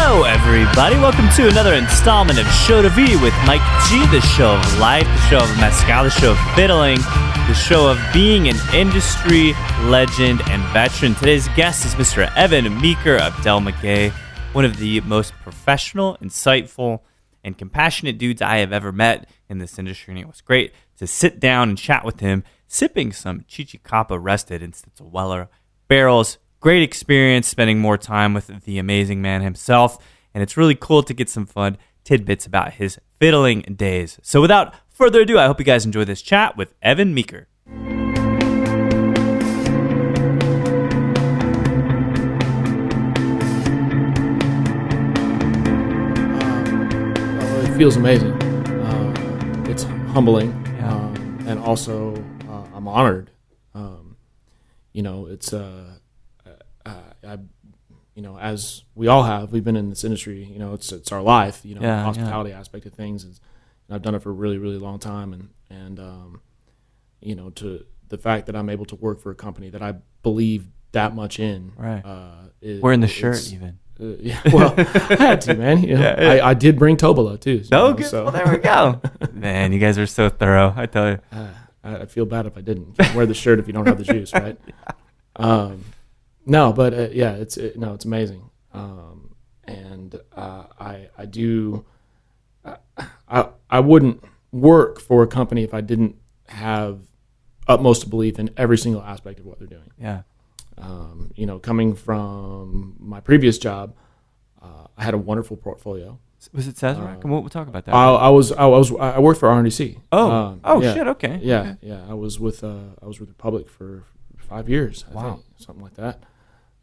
Hello, everybody. Welcome to another installment of Show to V with Mike G, the show of life, the show of Mezcal, the show of fiddling, the show of being an industry legend and veteran. Today's guest is Mr. Evan Meeker of Maguey, one of the most professional, insightful, and compassionate dudes I have ever met in this industry. And it was great to sit down and chat with him, sipping some Chichicapa rested instead of Weller barrels. Great experience spending more time with the amazing man himself, and it's really cool to get some fun tidbits about his fiddling days. So without further ado, I hope you guys enjoy this chat with Evan Meeker. It feels amazing. It's humbling, and also I'm honored. As we all have, we've been in this industry. It's our life. The hospitality aspect of things is. I've done it for a really, really long time, and to the fact that I'm able to work for a company that I believe that much in. Right. Wearing the shirt even. Well, I had to, man. I did bring Tobola too. Good. So. Well, there we go. Man, you guys are so thorough. I tell you. I'd feel bad if I didn't. You can't wear the shirt if you don't have the juice, right? No, but it's amazing, and I wouldn't work for a company if I didn't have utmost belief in every single aspect of what they're doing. Yeah. Coming from my previous job, I had a wonderful portfolio. Was it Sazerac? We'll talk about that. I worked for RNDC. Shit. Okay. Yeah. I was with Republic for 5 years. I think, something like that.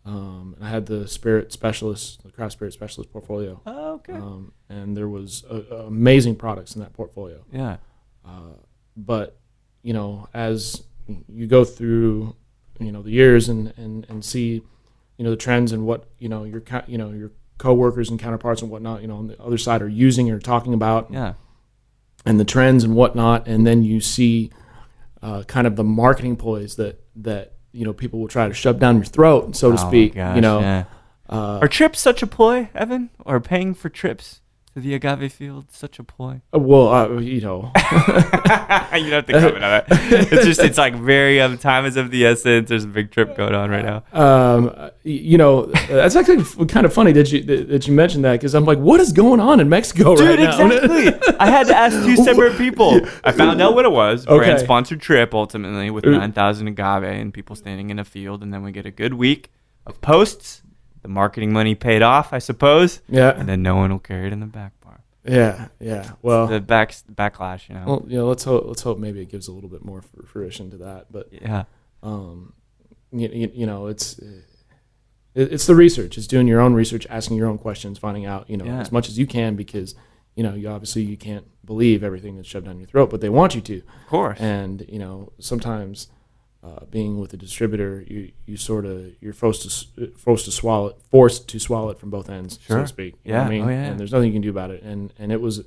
And I had the craft spirit specialist portfolio. Oh, okay. And there was amazing products in that portfolio. Yeah. But as you go through, the years and see, the trends and what your coworkers and counterparts and whatnot, on the other side are using or talking about. Yeah. And the trends and whatnot, and then you see kind of the marketing ploys that people will try to shove down your throat, so to speak. Gosh, are trips such a ploy, Evan? Or paying for trips to the agave field such a ploy? You don't have to comment on that. It's like very time is of the essence. There's a big trip going on right now. That's actually kind of funny that you mentioned that, because I'm like, what is going on in Mexico right now? Dude, exactly. I had to ask two separate people. I found out what it was. Brand sponsored trip ultimately with 9,000 agave and people standing in a field, and then we get a good week of posts. The marketing money paid off, I suppose. Yeah. And then no one will carry it in the back bar. Yeah. Well, the backlash, Well, let's hope maybe it gives a little bit more fruition to that. But yeah. It's the research. It's doing your own research, asking your own questions, finding out, as much as you can, because you can't believe everything that's shoved down your throat, but they want you to. Of course. And sometimes being with a distributor, you're forced to swallow it from both ends, so to speak. You know what I mean? And there's nothing you can do about it. And it was,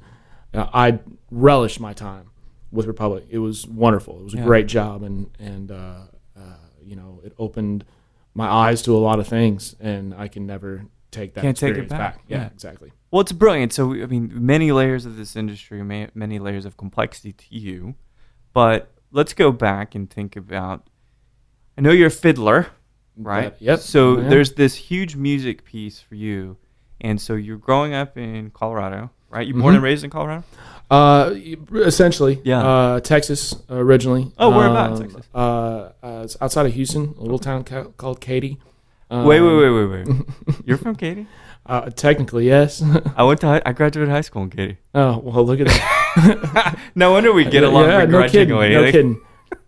I relished my time with Republic. It was wonderful. It was a great job, and it opened my eyes to a lot of things, and I can never take that experience back. Yeah, exactly. Well, it's brilliant. So, many layers of this industry, many layers of complexity to you, but let's go back and think about, I know you're a fiddler, right? Yep. So there's this huge music piece for you. And so you're growing up in Colorado, right? You born and raised in Colorado? Essentially. Yeah. Texas originally. Oh, where about in Texas? It's outside of Houston, a little town called Katy. Wait. You're from Katy? Technically, yes. I graduated high school in Katy. Oh, well, look at that. No wonder we get along begrudgingly. No kidding.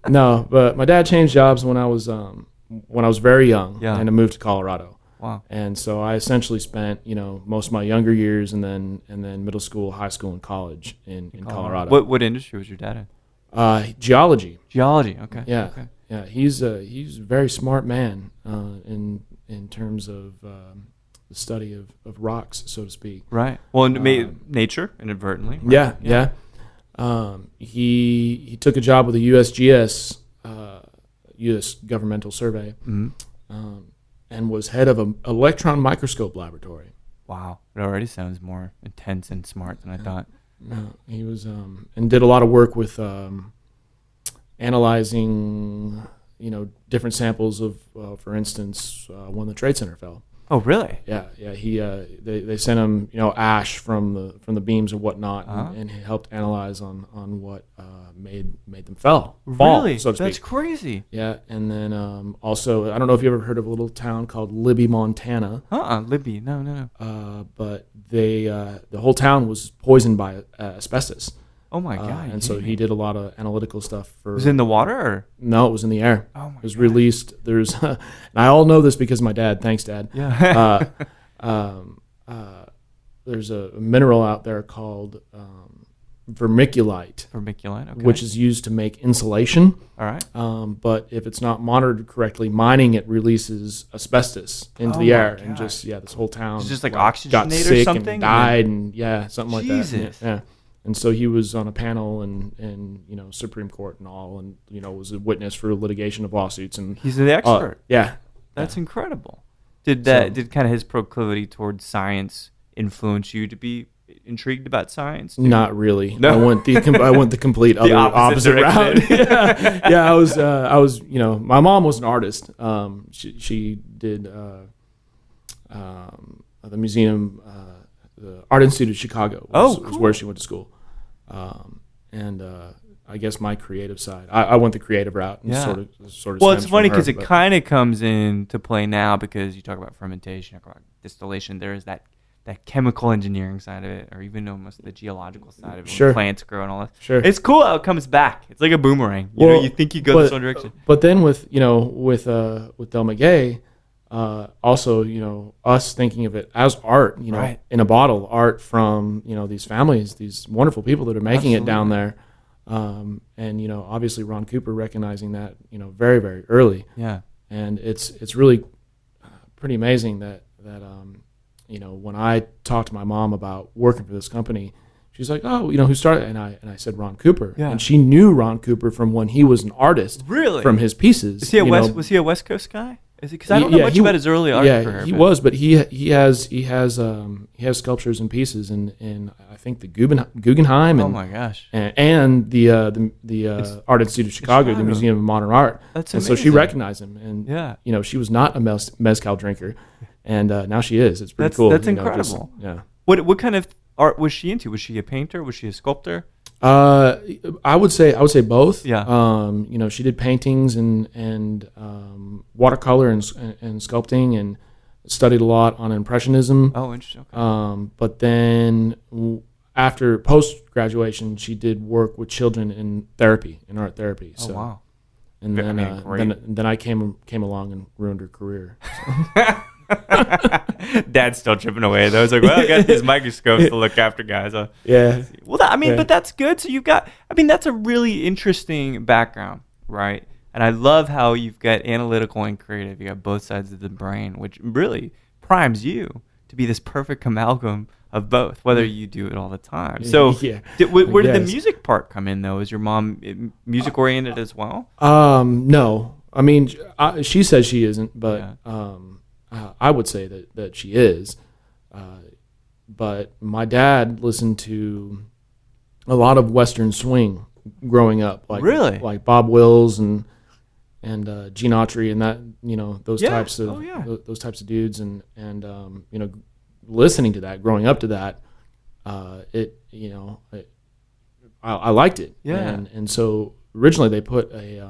No, but my dad changed jobs when I was very young, and I moved to Colorado. Wow. And so I essentially spent, most of my younger years and then middle school, high school, and college in Colorado. What industry was your dad in? Geology. Geology. Okay. Yeah. Okay. Yeah. He's a very smart man in terms of the study of rocks, so to speak. Right. Well, nature inadvertently. Right? Yeah. He took a job with the USGS, U.S. Governmental Survey, and was head of an electron microscope laboratory. Wow. It already sounds more intense and smart than I thought. No, he was and did a lot of work with analyzing, different samples of, for instance, when the Trade Center fell. Oh, really? Yeah. He they sent him ash from the beams and whatnot, and he helped analyze on what made them fall. Really? So to speak. That's crazy. Yeah, and then also I don't know if you ever heard of a little town called Libby, Montana. Libby, no. But the whole town was poisoned by asbestos. Oh my God! And so he did a lot of analytical stuff for. Was it in the water or? No, it was in the air. Oh my! It was released. There's, and I all know this because of my dad. Thanks, Dad. Yeah. There's a mineral out there called vermiculite. Vermiculite, okay. Which is used to make insulation. All right. But if it's not monitored correctly, mining it releases asbestos into the air, and just this whole town. It's just like got oxygenate sick or something, and died, and something like that. Jesus. Yeah. And so he was on a panel in Supreme Court and all, and was a witness for litigation of lawsuits. And he's the expert. That's yeah. incredible. Did kind of his proclivity towards science influence you to be intrigued about science? Not really. No. I went the complete the opposite route. Yeah. I was my mom was an artist. She did the museum. The Art Institute of Chicago was where she went to school. And I guess my creative side, I went the creative route. And sort of. Well, it's funny because it kind of comes into play now because you talk about fermentation, you talk about distillation. There is that chemical engineering side of it, or even almost the geological side of it, when plants grow and all that. Sure. It's cool how it comes back. It's like a boomerang. You think you go this one direction. But then with Del Maguey, also, us thinking of it as art, right. in a bottle, art from, these families, these wonderful people that are making it down there. And, obviously Ron Cooper recognizing that, very, very early. Yeah. And it's really pretty amazing that when I talked to my mom about working for this company, she's like, oh, who started? And I said Ron Cooper. Yeah. And she knew Ron Cooper from when he was an artist. Really? From his pieces. Was he a West Coast guy? Because I don't know much about his early art career. He was, but he has sculptures and pieces in I think the Guggenheim. Oh my gosh! And the Art Institute of Chicago, the Museum of Modern Art. That's amazing. And so she recognized him, and she was not a mezcal drinker, and now she is. It's pretty cool. That's incredible. What kind of art was she into? Was she a painter? Was she a sculptor? I would say both. Yeah. She did paintings and watercolor and sculpting, and studied a lot on Impressionism. Oh, interesting. Okay. But then after post graduation, she did work with children in art therapy. So, wow. And then I came along and ruined her career. So. Dad's still chipping away though. It's like, well, I got these microscopes to look after guys. Yeah. Well, but that's good. So that's a really interesting background, right? And I love how you've got analytical and creative. You got both sides of the brain, which really primes you to be this perfect amalgam of both, whether you do it all the time. So where did the music part come in though? Is your mom music oriented as well? No. I mean, she says she isn't, but I would say that she is. But my dad listened to a lot of Western swing growing up, like Bob Wills and Gene Autry and that those types of those types of dudes, and listening to that, growing up to that, I liked it. And so originally they put a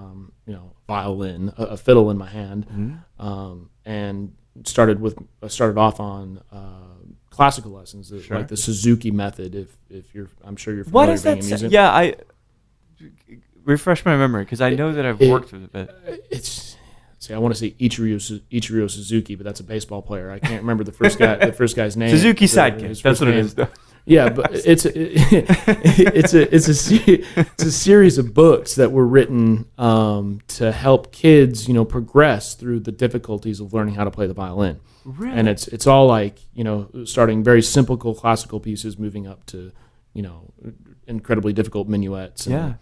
violin, a fiddle in my hand, and started off on classical lessons, like the Suzuki method. I'm sure you're familiar. What is that? Music. Yeah, I refresh my memory because I know that I've worked with it. It's I want to say Ichiro Suzuki, but that's a baseball player. I can't remember the first guy's name. Suzuki sidekick. That's what it is. Yeah, but it's a series of books that were written to help kids, progress through the difficulties of learning how to play the violin. Really? And it's all like, starting very simple classical pieces, moving up to, incredibly difficult minuets and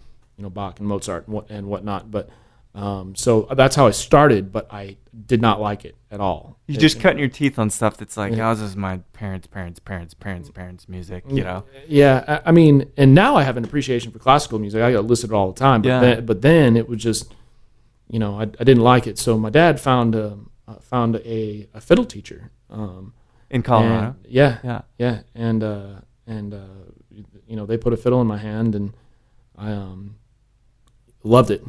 Bach and Mozart and whatnot. But so that's how I started, but I did not like it at all. You just cutting your teeth on stuff that's like, oh, this is my parents' music, Yeah, I mean, and now I have an appreciation for classical music. I listen to it all the time, but then it was just, I didn't like it. So my dad found a fiddle teacher in Colorado. And they put a fiddle in my hand, and I loved it.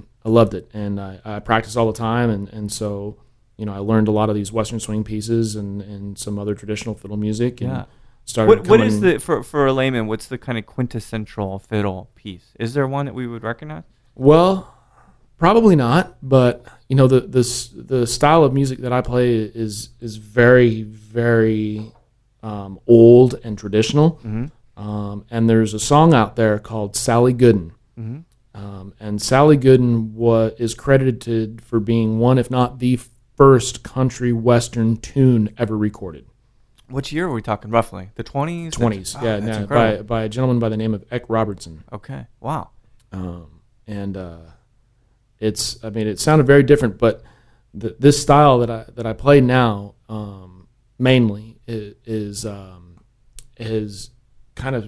And I practiced all the time, and so I learned a lot of these Western swing pieces and some other traditional fiddle music. And started. What is the for a layman? What's the kind of quintessential fiddle piece? Is there one that we would recognize? Well, probably not. But the style of music that I play is very, very old and traditional. Mm-hmm. And there's a song out there called Sally Gooden. Mm-hmm. And Sally Gooden is credited for being one, if not the first country western tune ever recorded. Which year are we talking roughly? The 20s? 20s, by a gentleman by the name of Eck Robertson. Okay, wow. It sounded very different, but this style that I play now mainly is kind of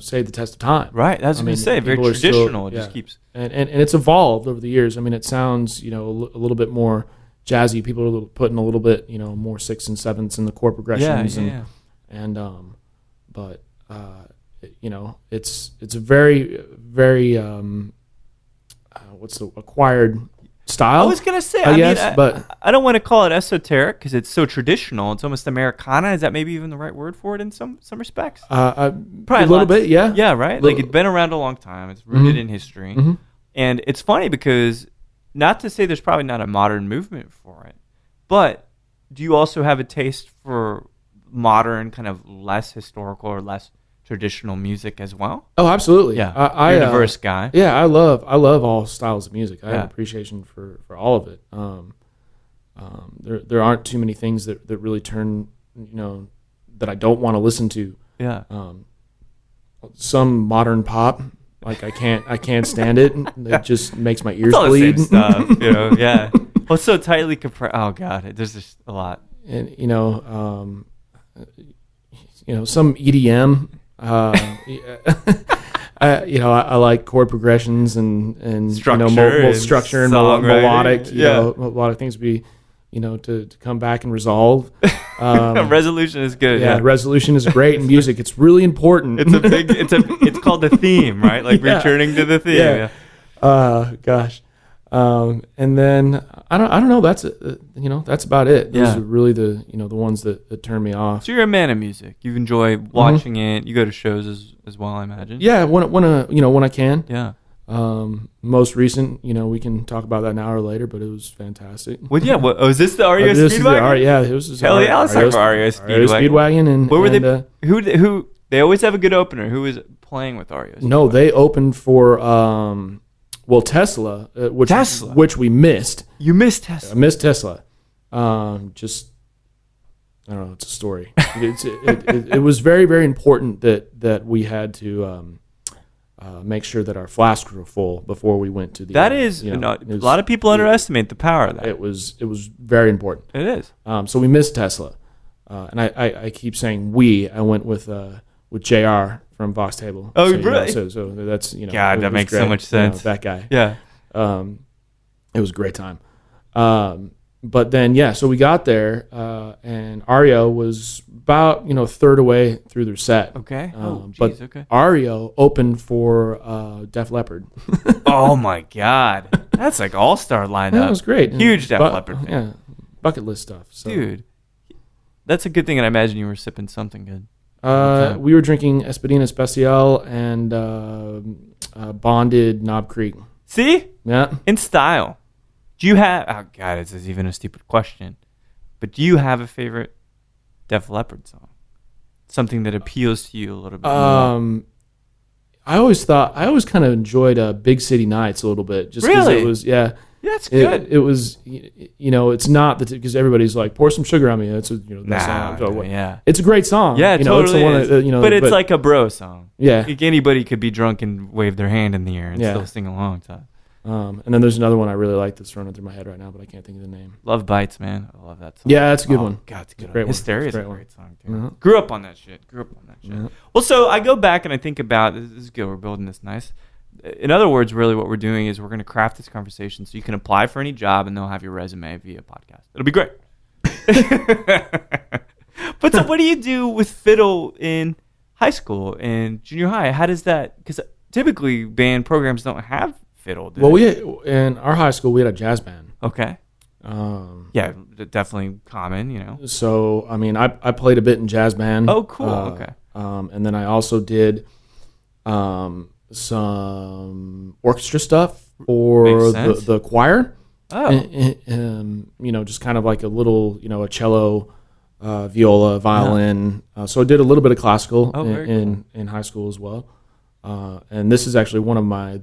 say the test of time. Right, that's what I was going to say. Very traditional. It just keeps and it's evolved over the years. I mean, it sounds a little bit more jazzy. People are putting a little bit more sixths and sevenths in the chord progressions. But it's a very very what's the acquired style. I was going to say, I mean, but I don't want to call it esoteric because it's so traditional. It's almost Americana. Is that maybe even the right word for it in some respects? Probably a little bit, yeah. Yeah, right? Like it's been around a long time. It's rooted in history. Mm-hmm. And it's funny because, not to say there's probably not a modern movement for it, but do you also have a taste for modern, kind of less historical or less traditional music as well? Oh, absolutely. Yeah, you're a diverse guy. Yeah, I love all styles of music. I have appreciation for all of it. There aren't too many things that really turn that I don't want to listen to. Yeah. Some modern pop, like I can't stand it. It just makes my ears all bleed. The same stuff, yeah. Well, it's so tightly compressed. Oh God, there's just a lot. And some EDM. I like chord progressions and structure, structure and melodic. A lot of things be to come back and resolve. Resolution is good. Yeah, resolution is great in music. It's really important. It's called the theme, right? Like returning to the theme. Yeah. Gosh. And then I don't know. That's that's about it. Those are really the ones that turn me off. So you're a man of music. You enjoy watching it. You go to shows as well, I imagine. Yeah, when I can. Yeah. Most recent, we can talk about that now or later, but it was fantastic. Well, yeah. Is this the REO Speedwagon? Yeah, it was. Hell yeah, let's talk about REO Speedwagon. And what were they? Who? They always have a good opener. Who was playing with REO Speedwagon? No, they opened for. Tesla, which we missed. You missed Tesla. I missed Tesla. Just, I don't know. It's a story. It was very, very important that we had to make sure that our flasks were full before we went to the. That is, a lot of people underestimate the power of that. It was very important. It is. So we missed Tesla, and I keep saying we. I went with JR from Vox Table. Oh, really? So that's God, that makes so much sense. That guy. Yeah. It was a great time. But then so we got there, and REO was about third away through their set. Okay. But REO opened for Def Leppard. Oh my God, that's like all-star lineup. That was great. Huge Def Leppard fan. Yeah, bucket list stuff. So. Dude, that's a good thing, and I imagine you were sipping something good. We were drinking Espadina Especial and bonded Knob Creek. See? Yeah. In style. Do you have? Oh God, this is even a stupid question. But do you have a favorite Def Leppard song? Something that appeals to you a little bit more. I always kind of enjoyed Big City Nights a little bit, just because really? it was That's good. It was, it's not that, because everybody's like, pour some sugar on me. It's song. Yeah. It's a great song. Yeah, totally. It's the one that, but it's like a bro song. Yeah. Like anybody could be drunk and wave their hand in the air and still sing along. And then there's another one I really like that's running through my head right now, but I can't think of the name. Love Bites, man. I love that song. Yeah, that's a good one. God, it's a good one. Hysteria is a great song, too. Mm-hmm. Grew up on that shit. Mm-hmm. Well, so I go back and I think about, this is good, we're building this nice. In other words, really what we're doing is we're going to craft this conversation so you can apply for any job and they'll have your resume via podcast. It'll be great. But so what do you do with fiddle in high school and junior high? How does that, because typically band programs don't have fiddle. Well, in our high school, we had a jazz band. Okay. Yeah, definitely common, So, I mean, I played a bit in jazz band. Oh, cool. Okay. And then I also did some orchestra stuff for the choir. Oh. And, just kind of like a little, a cello, viola, violin. So I did a little bit of classical in high school as well. And this is actually one of my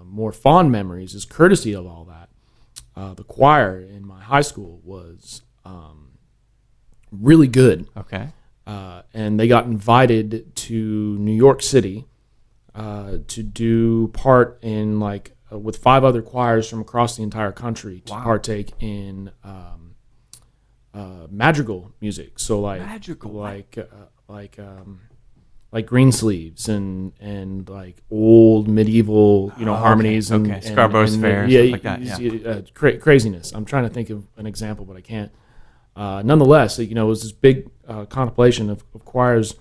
more fond memories, is courtesy of all that. The choir in my high school was really good. Okay. And they got invited to New York City to do part in with 5 other choirs from across the entire country to partake in madrigal music. So like Greensleeves and like old medieval harmonies and Scarborough's Fair, stuff like that. Craziness. I'm trying to think of an example, but I can't. Nonetheless, it was this big compilation of choirs,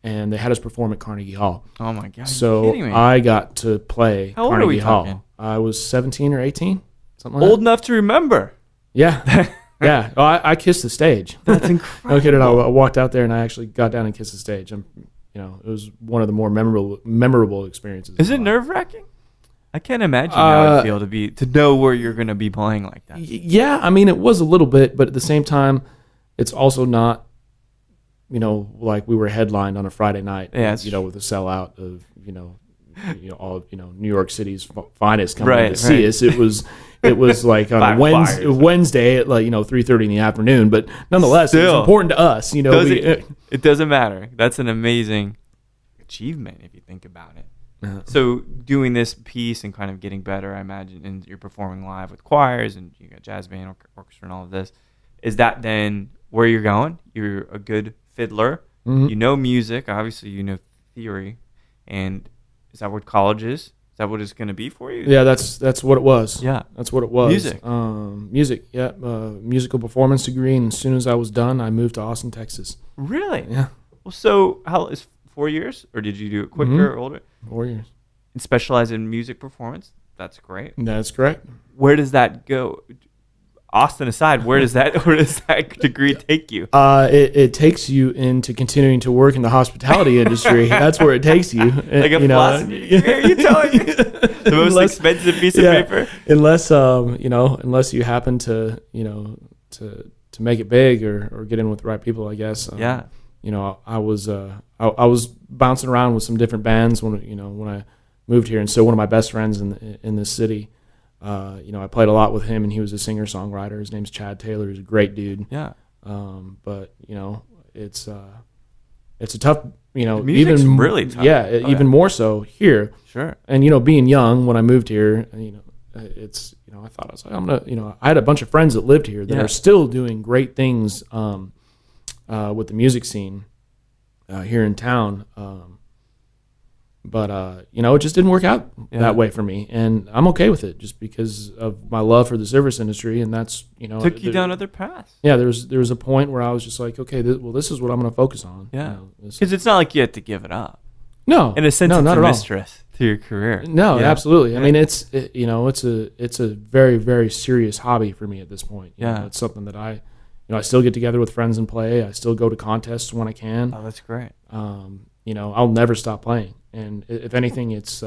and they had us perform at Carnegie Hall. Oh my God! So I got to play How Carnegie old are we Hall. talking? I was 17 or 18, something like Old enough to remember. Yeah. Yeah. Oh, I kissed the stage. That's incredible. No kidding. I walked out there and I actually got down and kissed the stage. It was one of the more memorable experiences. Is it nerve-wracking? I can't imagine how it feel to know where you're going to be playing like that. Yeah, I mean, it was a little bit, but at the same time, it's also not, like we were headlined on a Friday night. Yeah, with a sellout of all New York City's finest coming to see us. It was like on a Wednesday at 3:30 in the afternoon, but nonetheless, it was important to us. It doesn't matter. That's an amazing achievement if you think about it. Uh-huh. So doing this piece and kind of getting better, I imagine, and you're performing live with choirs and you got jazz band, orchestra, and all of this. Is that then where you're going? You're a good fiddler. Mm-hmm. You know music. Obviously, you know theory. And is that what college is? Is that what it's going to be for you? Yeah, that's what it was. Yeah. That's what it was. Music. Music, yeah. Musical performance degree. And as soon as I was done, I moved to Austin, Texas. Really? Yeah. Well, so how is 4 years? Or did you do it quicker or older? 4 years. And specialize in music performance? That's great. That's correct. Where does that go? Austin aside, where does that degree take you? It takes you into continuing to work in the hospitality industry. That's where it takes you. Like a philosophy degree, are you telling me? The most expensive piece of paper? Unless you happen to make it big or get in with the right people, I guess. I was bouncing around with some different bands when I moved here, and so one of my best friends in this city. I played a lot with him, and he was a singer-songwriter. His name's Chad Taylor. He's a great dude. Yeah. But it's a tough. The music's even really tough. Yeah, even more so here. Sure. And being young when I moved here, it's I thought I was like I'm gonna I had a bunch of friends that lived here that are still doing great things with the music scene here in town. But it just didn't work out that way for me, and I'm okay with it, just because of my love for the service industry, and that's took you down other paths. Yeah, there was a point where I was just like, okay, this is what I'm going to focus on. Yeah, because it's not like you had to give it up. No, in a sense, it's a mistress to your career. No, absolutely. Yeah. I mean, it's a very, very serious hobby for me at this point. It's something that I still get together with friends and play. I still go to contests when I can. Oh, that's great. I'll never stop playing. And if anything, it's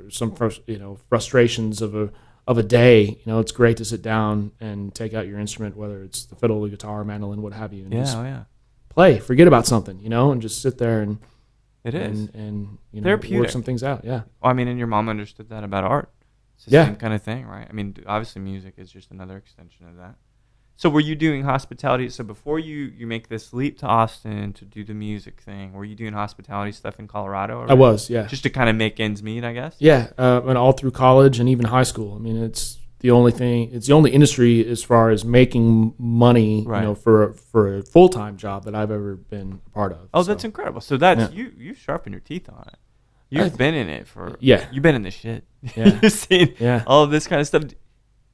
some frustrations of of a day, it's great to sit down and take out your instrument, whether it's the fiddle, the guitar, mandolin, what have you, and just play, forget about something, and just sit there and work some things out. Yeah. Well, I mean, and your mom understood that about art. It's the same kind of thing, right? I mean, obviously music is just another extension of that. So were you doing hospitality? So before you make this leap to Austin to do the music thing, were you doing hospitality stuff in Colorado already? I was, yeah. Just to kind of make ends meet, I guess? Yeah, and all through college and even high school. I mean, it's the only industry as far as making money, for a full-time job that I've ever been a part of. Oh, so that's incredible. So that's you sharpen your teeth on it. You've been in it you've been in the shit. Yeah. You've seen all of this kind of stuff.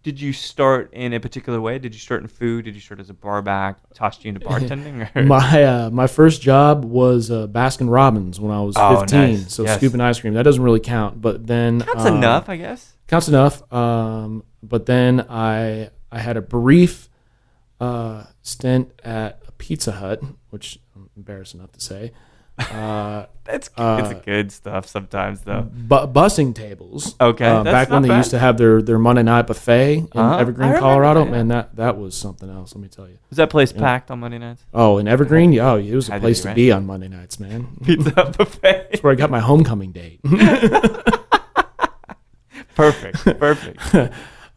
Did you start in a particular way? Did you start in food? Did you start as a bar back? Tossed you into bartending? My first job was Baskin Robbins when I was 15. Nice. So scooping ice cream. That doesn't really count. But then counts enough, I guess. Counts enough. But then I had a brief stint at a Pizza Hut, which I'm embarrassed enough to say. It's good stuff sometimes, though. Bussing tables. Okay, back when they used to have their Monday night buffet in Evergreen, Colorado. Man, that was something else. Let me tell you. Was that place packed on Monday nights? Oh, in Evergreen, it was a place to be on Monday nights, man. Pizza buffet. That's where I got my homecoming date. Perfect.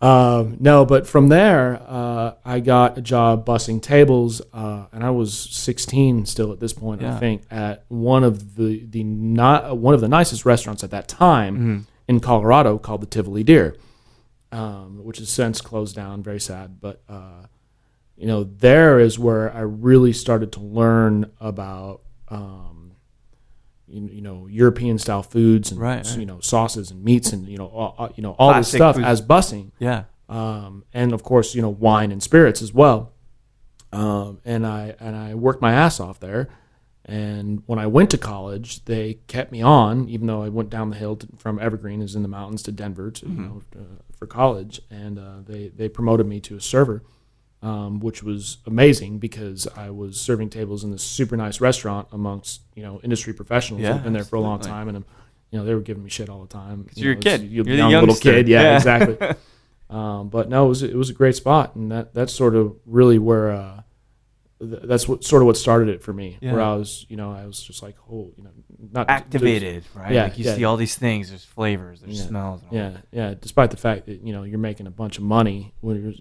No, but from there, I got a job bussing tables, and I was 16 still at this point, I think, at one of the nicest restaurants at that time in Colorado called the Tivoli Deer, which has since closed down. Very sad, but there is where I really started to learn about European style foods and sauces and meats and all this stuff foods. As bussing. Yeah. And of course, wine and spirits as well. And I worked my ass off there. And when I went to college, they kept me on, even though I went down the hill from Evergreen, is in the mountains, to Denver for college. And they promoted me to a server. Which was amazing because I was serving tables in this super nice restaurant amongst industry professionals who've been there for a long time, and they were giving me shit all the time. Because you're a kid, you're the young little kid, exactly. But no, it was a great spot, and that's sort of really where that's what started it for me. Where I was just like, not activated, right? Yeah, like you see all these things. There's flavors, there's smells. Yeah. Despite the fact that you're making a bunch of money, when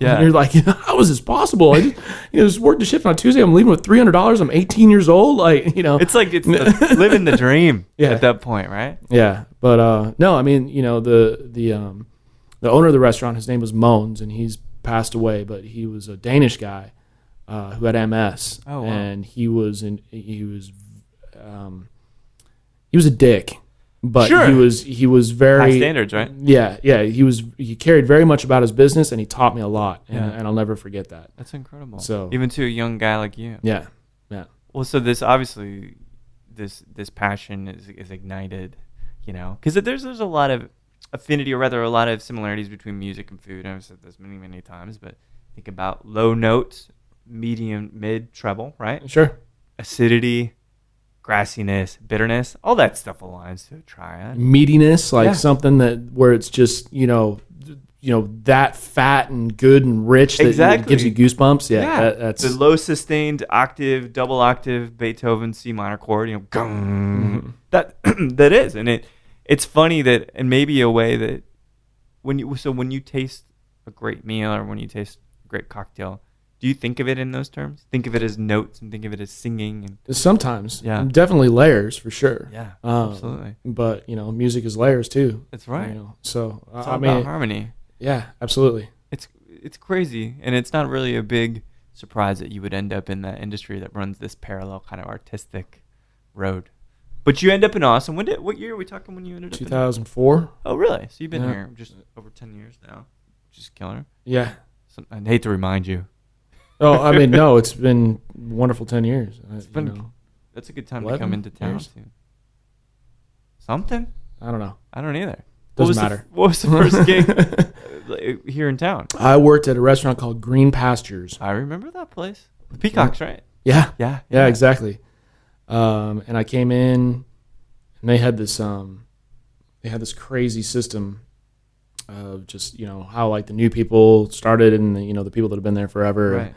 you're like, how is this possible? I just worked a shift on Tuesday. I'm leaving with $300. I'm 18 years old. It's like living the dream at that point, right? Yeah, but no, I mean, the owner of the restaurant, his name was Moans, and he's passed away, but he was a Danish guy. Who had MS, and he was a dick, but he was very high standards, right? Yeah. He cared very much about his business, and he taught me a lot, and I'll never forget that. That's incredible. So even to a young guy like you, yeah. Well, so this obviously this passion is ignited, because there's a lot of affinity, or rather a lot of similarities between music and food. I've said this many times, but think about low notes, medium, mid, treble, right? Sure. Acidity, grassiness, bitterness, all that stuff aligns to a triad. Meatiness, something where it's just that fat and good and rich that gives you goosebumps. Yeah. That's the low sustained octave, double octave Beethoven C minor chord. That is, and it's funny that, and maybe a way that when you taste a great meal or when you taste a great cocktail, do you think of it in those terms? Think of it as notes and think of it as singing? And sometimes. Yeah. Definitely layers, for sure. Yeah, absolutely. But, music is layers, too. That's right. So, it's all about harmony. Yeah, absolutely. It's crazy, and it's not really a big surprise that you would end up in that industry that runs this parallel kind of artistic road. But you end up in Austin. What year are we talking when you ended up 2004. Oh, really? So you've been here just over 10 years now. Just killer. Yeah. I hate to remind you. Oh, I mean, no, it's been wonderful 10 years. That's a good time to come into town, too. Something? I don't know. I don't either. Doesn't matter. What was the first gig here in town? I worked at a restaurant called Green Pastures. I remember that place. The Peacocks, right? Yeah. Yeah, exactly. And I came in, and they had this crazy system just how like the new people started and the people that have been there forever.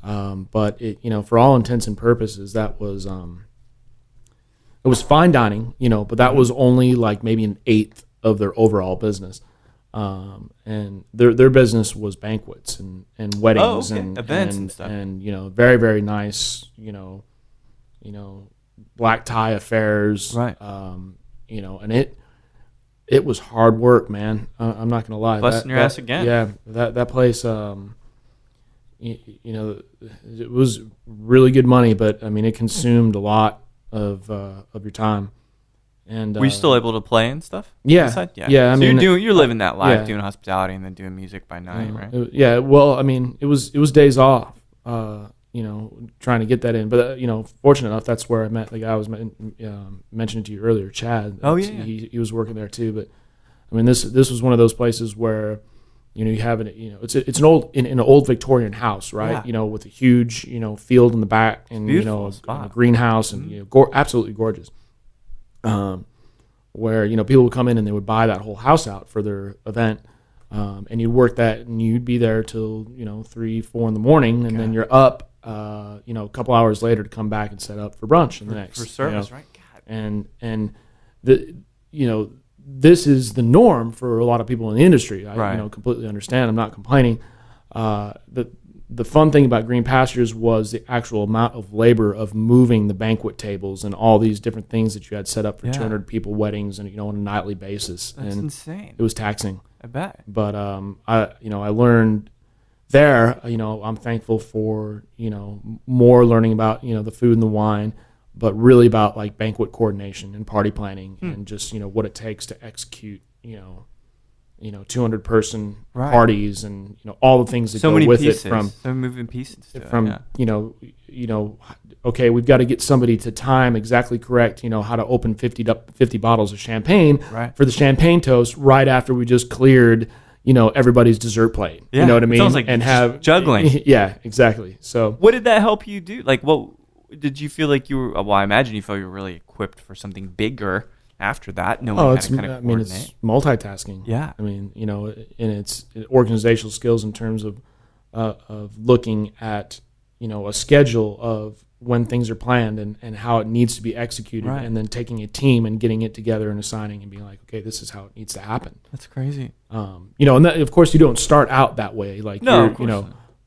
Right. But it for all intents and purposes that was it was fine dining, but that was only like maybe an eighth of their overall business. And their business was banquets and weddings and events and stuff. And very, very nice, black tie affairs. Right. And it was hard work, man. I'm not gonna lie. Busting your ass again. Yeah, that place. It was really good money, but I mean, it consumed a lot of your time. And were you still able to play and stuff? Yeah, yeah. I so mean, you're living that life, yeah. doing hospitality and then doing music by night, right? Yeah. Well, I mean, it was days off. Trying to get that in, but fortunate enough, that's where I met the guy I was mentioning to you earlier, Chad. Oh yeah. He was working there too. But I mean, this was one of those places where you have it. It's an old Victorian house, right? Yeah. With a huge field in the back and a greenhouse and absolutely gorgeous. Where people would come in and they would buy that whole house out for their event, and you'd work that and you'd be there till 3-4 in the morning, and then you're up a couple hours later to come back and set up for brunch and the next for service, right? God. And this is the norm for a lot of people in the industry. I completely understand. I'm not complaining. The fun thing about Green Pastures was the actual amount of labor of moving the banquet tables and all these different things that you had set up for 200 people weddings and on a nightly basis. That's insane. It was taxing. I bet. But I learned there. I'm thankful for more learning about the food and the wine, but really about like banquet coordination and party planning and just what it takes to execute 200 person parties and all the things that go with pieces. It from so moving pieces okay, we've got to get somebody to time exactly correct how to open 50 bottles of champagne for the champagne toast right after we just cleared everybody's dessert plate. You know what I mean? Sounds like and have juggling. Yeah, exactly. So what did that help you do? Like, what did you feel like you were? Well, I imagine you felt you were really equipped for something bigger after that. Knowing how to kind of coordinate. It's multitasking. Yeah. I mean, and it's organizational skills in terms of looking at a schedule of when things are planned and how it needs to be executed, and then taking a team and getting it together and assigning and being like, okay, this is how it needs to happen. That's crazy. And that, of course, you don't start out that way. Like, not.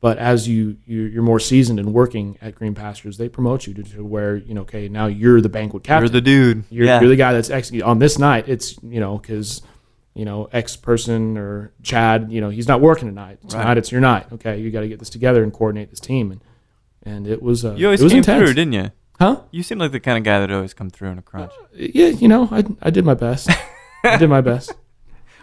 But as you're more seasoned and working at Green Pastures, they promote you to where okay, now you're the banquet captain. You're the dude. You're the guy that's executing on this night. It's because X person or Chad, he's not working tonight. Tonight it's your night. Okay, you got to get this together and coordinate this team. And it was you always it was came intense. through, didn't you? Huh? You seem like the kind of guy that always come through in a crunch. Yeah, I did my best. I did my best.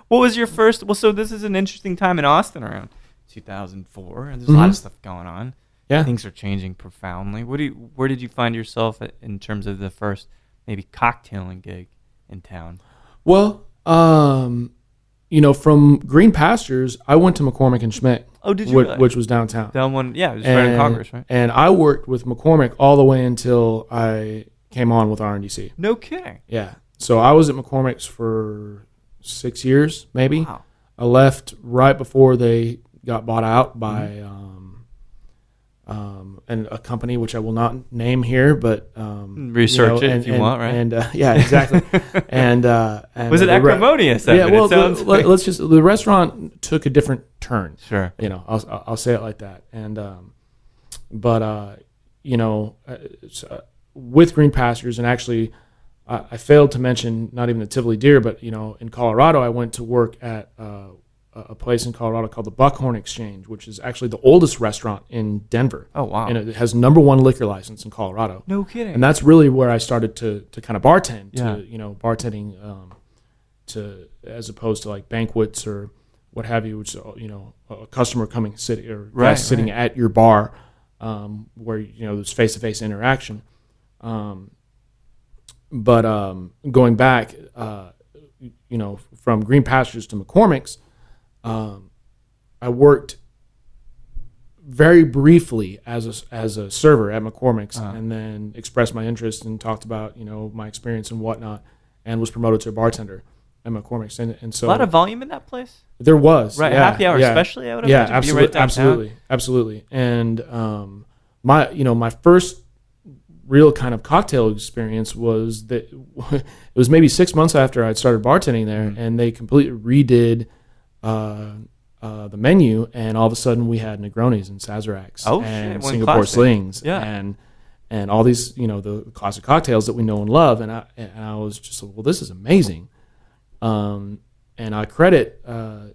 What was your first? Well, so this is an interesting time in Austin around 2004, and there's a lot of stuff going on. Yeah, things are changing profoundly. Where did you find yourself in terms of the first maybe cocktailing gig in town? Well, from Green Pastures, I went to McCormick and Schmick. Oh, did you? Which was downtown. Down one, yeah, it was right in Congress, right? And I worked with McCormick all the way until I came on with RNDC. No kidding. Yeah. So I was at McCormick's for 6 years, maybe. Wow. I left right before they got bought out by and a company which I will not name here, but research it if you want, right? And yeah, exactly. and was it acrimonious? Yeah, well, let's just the restaurant took a different turn. Sure, I'll say it like that. And with Green Pastures, and actually, I failed to mention not even the Tivoli Deer, but in Colorado, I went to work at a place in Colorado called the Buckhorn Exchange, which is actually the oldest restaurant in Denver. Oh, wow. And it has #1 liquor license in Colorado. No kidding. And that's really where I started to kind of bartend, Yeah. Bartending to as opposed to like banquets or what have you, which a customer coming sitting or guest sitting at your bar, where there's face-to-face interaction. But going back, from Green Pastures to McCormick's, I worked very briefly as a server at McCormick's, and then expressed my interest and talked about my experience and whatnot, and was promoted to a bartender. McCormick's, and so a lot of volume in that place. There was, right? Yeah, happy hour, yeah, especially. I would yeah, imagine. absolutely, absolutely. And my first real kind of cocktail experience was that it was maybe 6 months after I'd started bartending there, and they completely redid the menu, and all of a sudden we had Negronis and Sazeracs and Singapore Slings, and all these, the classic cocktails that we know and love, and I was just like, well, this is amazing. And I credit the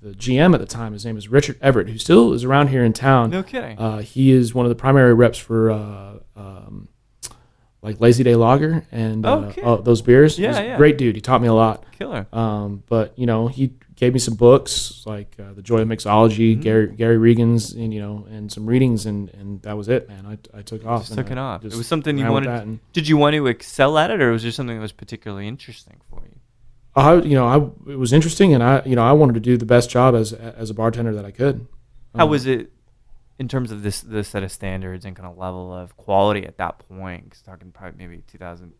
GM at the time. His name is Richard Everett, who still is around here in town. No kidding. He is one of the primary reps for like Lazy Day Lager and those beers. Yeah, He's a great dude. He taught me a lot. Killer. But he gave me some books like The Joy of Mixology, Gary Regan's, and some readings, and that was it, man. I took off. Just took it off. It was something you wanted. Did you want to excel at it, or was there something that was particularly interesting for you? It was interesting, and I wanted to do the best job as a bartender that I could. How was it in terms of this set of standards and kind of level of quality at that point? 'Cause talking probably maybe 2000,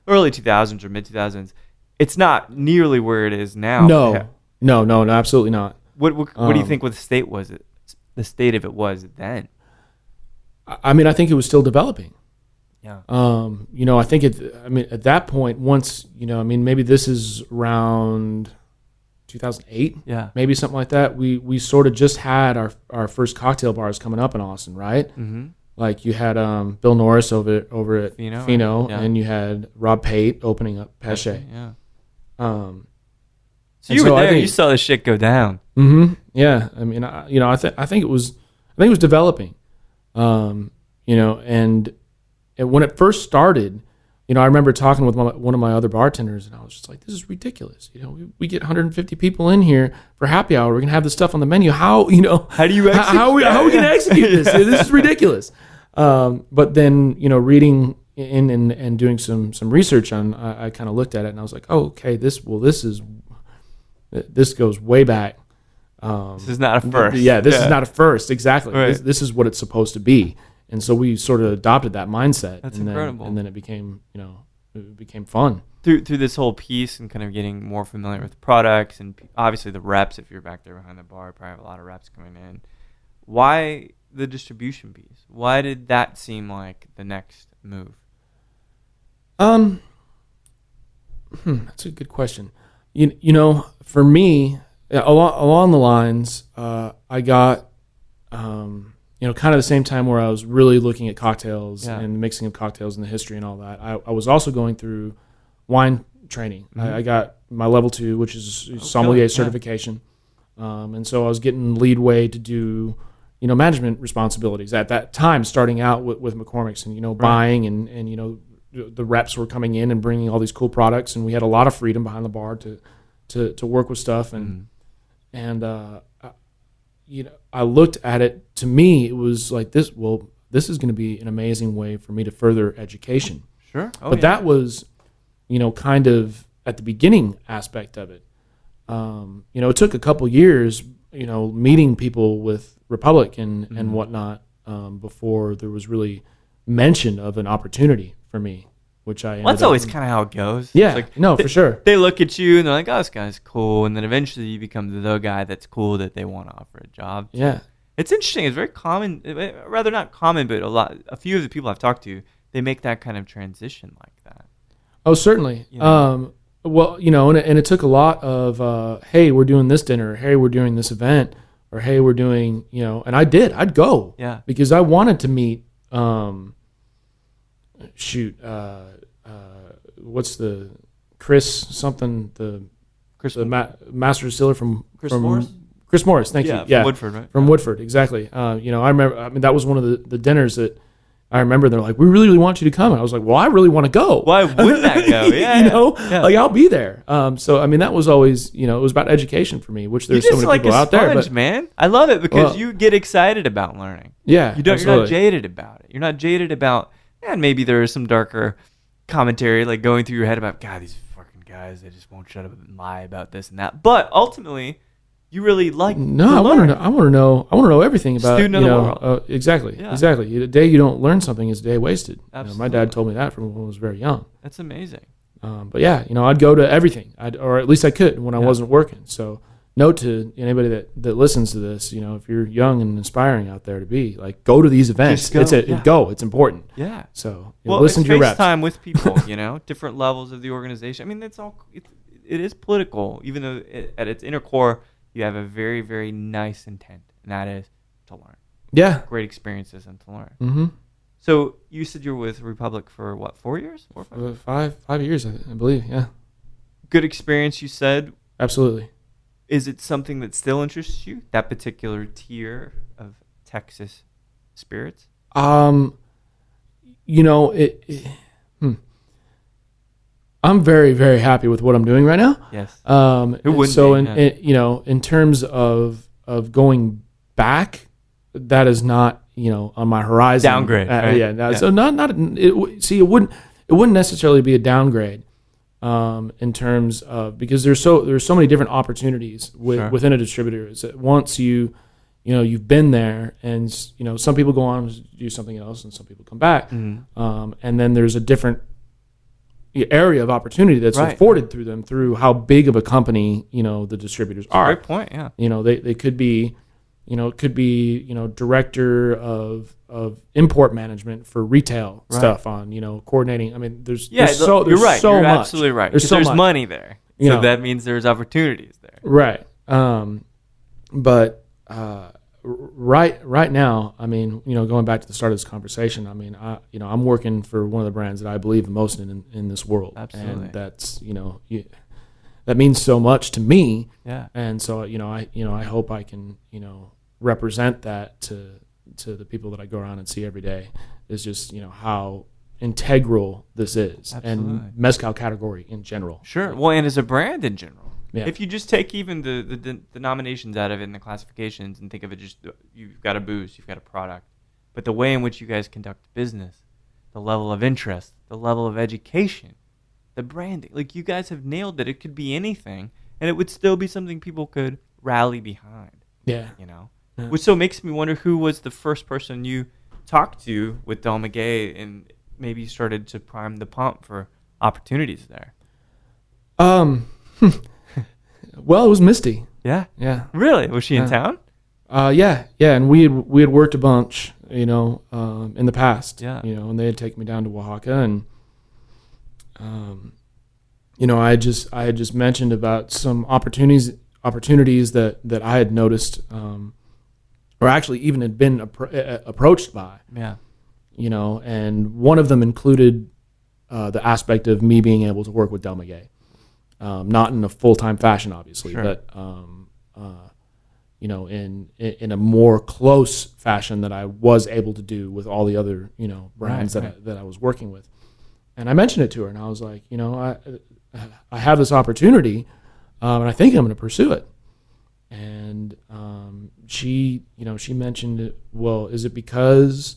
early 2000s or mid 2000s, it's not nearly where it is now. No, absolutely not. What do you think? What the state was it? The state of it was then. I mean, I think it was still developing. Yeah. I think at that point, once, maybe this is around 2008. Yeah. Maybe something like that. We sort of just had our first cocktail bars coming up in Austin, right? Mm-hmm. Like you had Bill Norris over at Fino, and you had Rob Pate opening up Pesce. Yeah. So you were there. You saw the shit go down. Mm-hmm. Yeah. I mean, I think it was developing. And when it first started, I remember talking with one of my other bartenders, and I was just like, "This is ridiculous. We get 150 people in here for happy hour. We're gonna have this stuff on the menu. How do you execute? How are we gonna execute this? This is ridiculous." But then, reading in and doing some research on, I kind of looked at it and I was like, "Oh, okay. This goes way back. This is not a first. This is not a first. Exactly. Right. This is what it's supposed to be." And so we sort of adopted that mindset. That's incredible. And then it became, it became fun. Through this whole piece and kind of getting more familiar with products and obviously the reps, if you're back there behind the bar, probably have a lot of reps coming in. Why the distribution piece? Why did that seem like the next move? That's a good question. For me, along the lines, I got, kind of the same time where I was really looking at cocktails and the mixing of cocktails and the history and all that. I was also going through wine training. Mm-hmm. I got my level 2, which is sommelier certification. And so I was getting leadway to do, management responsibilities at that time, starting out with McCormick's and, buying and the reps were coming in and bringing all these cool products, and we had a lot of freedom behind the bar to work with stuff. I looked at it. To me, it was like this. Well, this is going to be an amazing way for me to further education. Sure, that was, kind of at the beginning aspect of it. It took a couple years, meeting people with Republic and whatnot, before there was really mention of an opportunity for me, which I. Well, that's always kind of how it goes. Yeah, for sure. They look at you and they're like, "Oh, this guy's cool," and then eventually you become the guy that's cool that they want to offer a job to. Yeah, it's interesting. It's very common, rather not common, but a few of the people I've talked to, they make that kind of transition like that. Oh, certainly. Well, and it took a lot of, hey, we're doing this dinner, hey, we're doing this event, or hey, we're doing, and I'd go, because I wanted to meet, what's the Chris something, master distiller from Morris? Chris Morris, thank you. Yeah, from Woodford, right? From Woodford, exactly. I remember, that was one of the dinners that I remember. They're like, "We really, really want you to come." And I was like, "Well, I really want to go. Why wouldn't I go?" Yeah, like I'll be there. So that was always, it was about education for me, which there's so many people out there. But man, I love it because you get excited about learning. Yeah, you're not jaded about it. You're not jaded about, and maybe there is some darker commentary like going through your head about, God, these fucking guys, they just won't shut up and lie about this and that. But ultimately, you really like. No, I want to know everything about. Student of the world. Exactly. The day you don't learn something is a day wasted. Absolutely. My dad told me that from when I was very young. That's amazing. But yeah, I'd go to everything, or at least I could when I wasn't working. So note to anybody that listens to this, if you're young and aspiring out there to be like, go to these events. It's important. Yeah. So listen to your reps. Time with people, different levels of the organization. I mean, it is political, even though at its inner core, you have a very, very nice intent, and that is to learn. Yeah. Great experiences and to learn. Mm-hmm. So you said you're with Republic for what, 4 years? 4 or 5? 5 years, I believe. Yeah. Good experience, you said. Absolutely. Is it something that still interests you? That particular tier of Texas spirits? I'm very, very happy with what I'm doing right now. Yes. Who wouldn't so be, in terms of going back, that is not on my horizon. Downgrade. Right? Yeah. So it wouldn't necessarily be a downgrade. In terms of, because there's so many different opportunities within a distributor. Is that once you've been there, and some people go on to do something else, and some people come back, and then there's a different area of opportunity that's afforded through them through how big of a company the distributors are. Great point. Yeah. They could be. It could be, director of import management for retail stuff on, coordinating. I mean, there's you're right. So you're much. Absolutely right. There's money there. So that means there's opportunities there. Right. But right now, I mean, going back to the start of this conversation, I mean, I'm working for one of the brands that I believe the most in this world. Absolutely. And that's, that means so much to me. Yeah. And so, I hope I can, represent that to the people that I go around and see every day, is just how integral this is. Absolutely. And Mezcal category in general. Sure. Well, and as a brand in general. Yeah. If you just take even the denominations out of it and the classifications and think of it just, you've got a booze, you've got a product, but the way in which you guys conduct business, the level of interest, the level of education, the branding, like, you guys have nailed it. It could be anything, and it would still be something people could rally behind. Yeah. Yeah. Which so makes me wonder, who was the first person you talked to with Del Maguey and maybe started to prime the pump for opportunities there? Well, it was Misty. Yeah. Yeah. Really? Was she in town? Yeah. And we had worked a bunch, in the past. Yeah. And they had taken me down to Oaxaca, and I had just mentioned about some opportunities that I had noticed, or actually even had been approached by. Yeah. And one of them included the aspect of me being able to work with Del Maguey. Not in a full-time fashion, obviously, sure. but in a more close fashion that I was able to do with all the other brands that I was working with. And I mentioned it to her, and I was like, I have this opportunity, and I think I'm going to pursue it. And she mentioned, well, is it because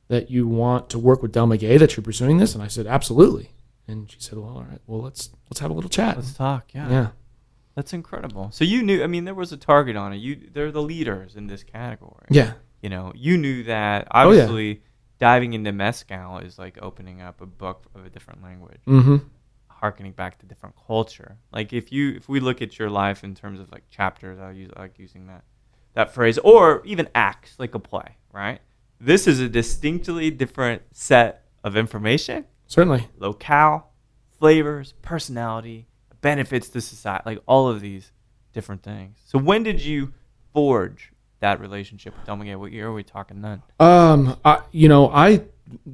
that you want to work with Del Maguey that you're pursuing this? And I said, absolutely. And she said, well, all right, well, let's have a little chat. Let's talk. Yeah. Yeah. That's incredible. So you knew, I mean, there was a target on it. They're the leaders in this category. Yeah. You knew that. Obviously, diving into Mezcal is like opening up a book of a different language. Mm-hmm. Harkening back to different culture. Like if we look at your life in terms of like chapters, I like using that phrase, or even acts, like a play, right? This is a distinctly different set of information. Certainly. Locale, flavors, personality, benefits to society, like all of these different things. So when did you forge that relationship with Del Maguey? What year are we talking then? The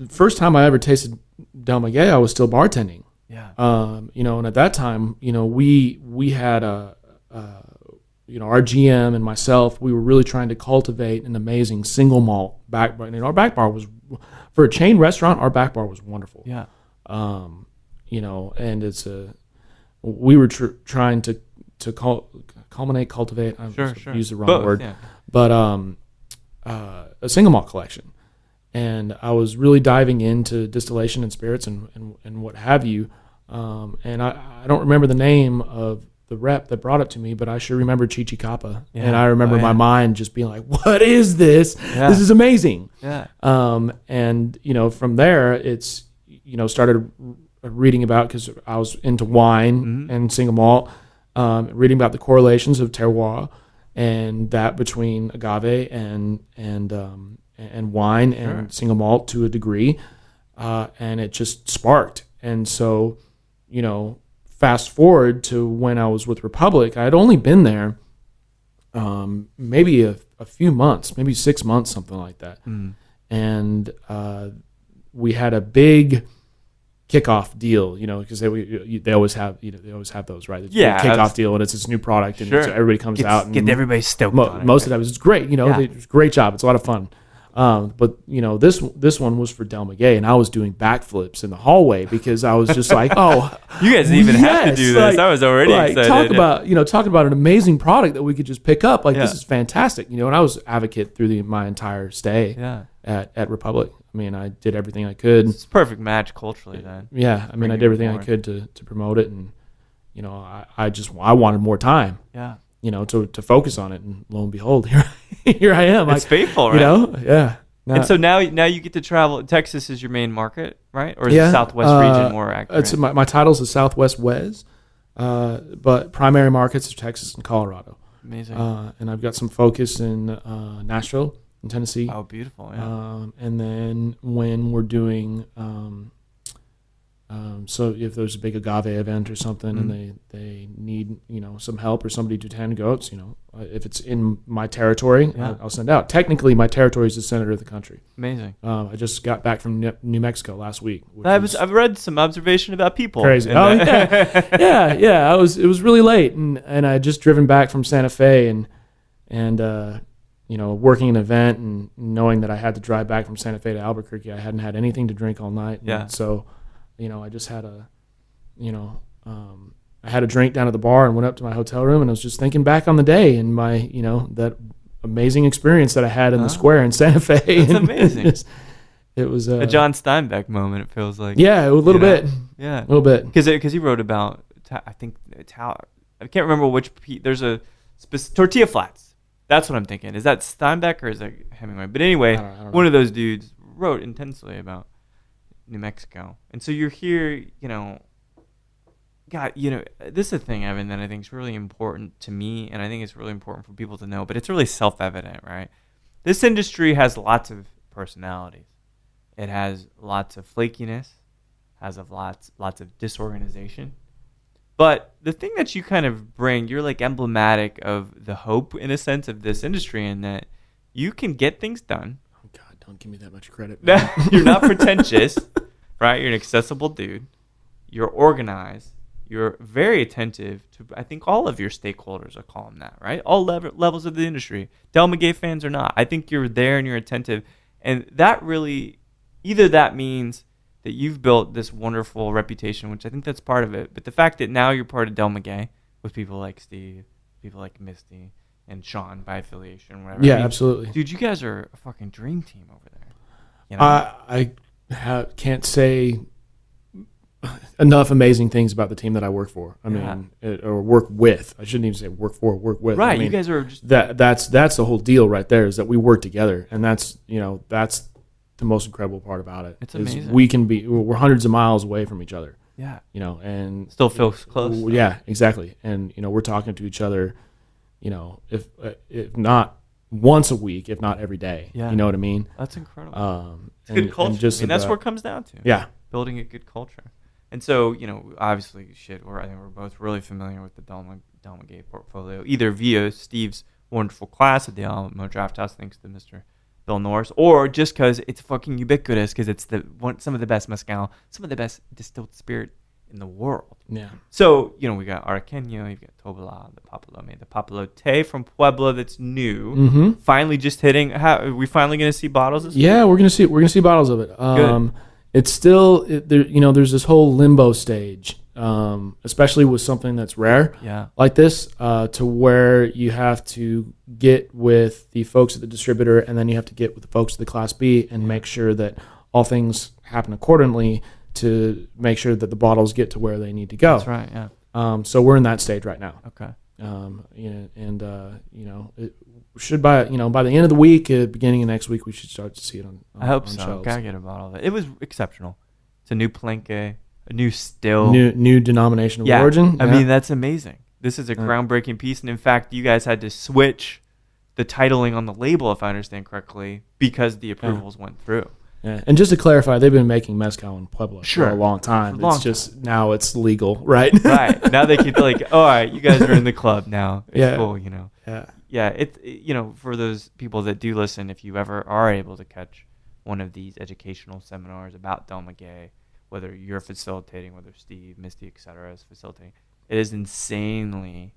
first time I ever tasted Del Maguey, I was still bartending. Yeah. And at that time, we had our GM and myself, we were really trying to cultivate an amazing single malt back bar. And our back bar was, for a chain restaurant, our back bar was wonderful. Yeah. And we were trying to cultivate. Sure. Use the wrong word, yeah. But a single malt collection. And I was really diving into distillation and spirits and what have you. And I don't remember the name of the rep that brought it to me, but I sure remember Chichicapa. Yeah. And I remember my mind just being like, what is this? Yeah. This is amazing. Yeah. And, from there, it's, started reading about, because I was into wine and single malt, reading about the correlations of terroir and that between agave and wine and single malt to a degree, and it just sparked. And so, fast forward to when I was with Republic, I had only been there maybe a few months, maybe 6 months, something like that. And we had a big kickoff deal, because they always have those, right? It's a big kickoff deal, and it's this new product, and so everybody comes out and get everybody stoked on it. Most of the time it's great, it's a great job, it's a lot of fun. But this one was for Del Maguey, and I was doing backflips in the hallway because I was just like, oh, you guys even have to do this. I was already excited. Talking about an amazing product that we could just pick up. This is fantastic. And I was advocate through my entire stay at Republic. I mean, I did everything I could. It's a perfect match culturally then. Yeah, I mean, I did everything I could to promote it, and I wanted more time. Yeah. To focus on it, and lo and behold, here I am. It's faithful, right? Yeah. And so now you get to travel. Texas is your main market, right? Or is the Southwest region more accurate? It's my title's the Southwest Wes, but primary markets are Texas and Colorado. Amazing. And I've got some focus in Nashville, in Tennessee. Oh, beautiful! Yeah. And then when we're doing, so if there's a big agave event or something, and they need some help or somebody to tend goats, if it's in my territory, I'll send out. Technically, my territory is the center of the country. Amazing. I just got back from New Mexico last week. I've read some observation about people. Crazy. Yeah. It was really late, and I had just driven back from Santa Fe, and working an event and knowing that I had to drive back from Santa Fe to Albuquerque. I hadn't had anything to drink all night. Yeah. So, I just had I had a drink down at the bar and went up to my hotel room, and I was just thinking back on the day and my, that amazing experience that I had in the square in Santa Fe. That's amazing. It was a John Steinbeck moment, it feels like. Yeah, a little bit. Yeah. A little bit. Because he wrote about, I think, I can't remember which, there's a tortilla flats. That's what I'm thinking. Is that Steinbeck or is that Hemingway? But anyway, I don't know. One of those dudes wrote intensely about New Mexico. And so you're here, God, this is the thing, Evan, that I think is really important to me, and I think it's really important for people to know, but it's really self-evident, right? This industry has lots of personalities. It has lots of flakiness, has lots of disorganization. But the thing that you kind of bring, you're like emblematic of the hope, in a sense, of this industry, in that you can get things done. Oh, God, don't give me that much credit. You're not pretentious, right? You're an accessible dude. You're organized. You're very attentive to, I think, all of your stakeholders, I call them that, right? All levels of the industry. Del Maguey fans or not. I think you're there and you're attentive. And that really, either that means that you've built this wonderful reputation, which I think that's part of it. But the fact that now you're part of Del Maguey with people like Steve, people like Misty, and Sean by affiliation, whatever. Yeah, absolutely. Dude, you guys are a fucking dream team over there. I can't say enough amazing things about the team that I work for. I mean, or work with. I shouldn't even say work for, work with. Right, I mean, you guys are just... That's the whole deal right there, is that we work together. And that's the most incredible part about it. It's amazing. We're hundreds of miles away from each other. Yeah. And still feels close. Yeah, exactly. And we're talking to each other, if not once a week, if not every day. Yeah. You know what I mean? That's incredible. It's good culture. And that's what it comes down to. Yeah. Building a good culture. And so, obviously, I think we're both really familiar with the Del Maguey portfolio, either via Steve's wonderful class at the Alamo Draft House, thanks to Mr. Bill Norris, or just because it's fucking ubiquitous, because it's some of the best mezcal, some of the best distilled spirit in the world. Yeah. So, we got Araqueño, you've got Tobala, the Papalote, the Papalote from Puebla that's new. Mm-hmm. Finally just hitting. Are we finally going to see bottles this week? Yeah, we're gonna see bottles of it. Good. It's still there's this whole limbo stage, especially with something that's rare, like this, to where you have to get with the folks at the distributor, and then you have to get with the folks at the Class B and make sure that all things happen accordingly to make sure that the bottles get to where they need to go. That's right. Yeah. So we're in that stage right now. Okay. It should by the end of the week, beginning of next week, we should start to see it on. I hope on so. shelves. Gotta get a bottle of it. It was exceptional. It's a new Palenque a new still. New denomination of origin. I mean, that's amazing. This is a groundbreaking piece. And in fact, you guys had to switch the titling on the label, if I understand correctly, because the approvals went through. Yeah. And just to clarify, they've been making Mezcal in Pueblo for a long time. Now it's legal, right? Right. Now they keep like, all right, you guys are in the club now. It's cool, you know. Yeah. Yeah, you know, for those people that do listen, if you ever are able to catch one of these educational seminars about Del Maguey, whether you're facilitating, whether Steve, Misty, etc. is facilitating, it is insanely